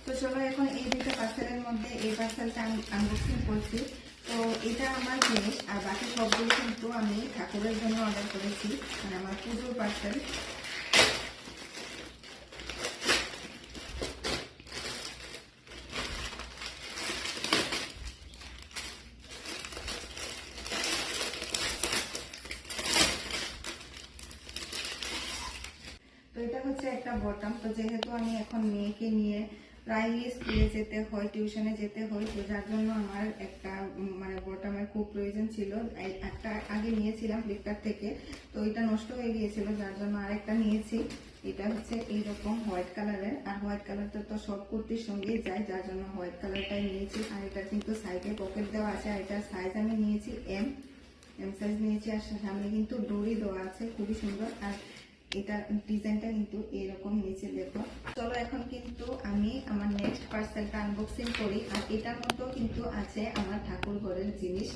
তো চলো এখন এই দুটো পার্সেলের মধ্যে এই পার্সেলটা আমি আনবক্সিং করছি। তো এটা আমার জিনিস, আর বাকি সবগুলো কিন্তু আমি ঠাকুরের জন্য অর্ডার করেছি, মানে আমার পুজোর পার্সেল। তো এটা হচ্ছে একটা বটম। তো যেহেতু আমি এখন মেয়েকে নিয়ে প্রায় স্কুলে যেতে হয়, টিউশনে যেতে হয়, তো যার জন্য আমার একটা মানে বটমের খুব প্রয়োজন ছিল। একটা আগে নিয়েছিলাম ফ্লিপকার্ট থেকে, তো এটা নষ্ট হয়ে গিয়েছিল, যার জন্য আরেকটা নিয়েছি। এটা হচ্ছে এইরকম হোয়াইট কালারের, আর হোয়াইট কালারটা তো সব কুর্তির সঙ্গেই যায়, যার জন্য হোয়াইট কালারটাই নিয়েছি। আর এটা কিন্তু সাইডে পকেট দেওয়া আছে, আর এটার সাইজ আমি নিয়েছি এম সাইজ নিয়েছি, আর সামনে কিন্তু ডোরি দেওয়া আছে, খুবই সুন্দর। আর এটা ডিজাইনটা কিন্তু এরকম নিচে দেখো। চলো এখন কিন্তু আমি আমার নেক্সট পার্সেলটা আনবক্সিং করি। আর এটার মধ্যেও কিন্তু আছে আমার ঠাকুর ঘরের জিনিস।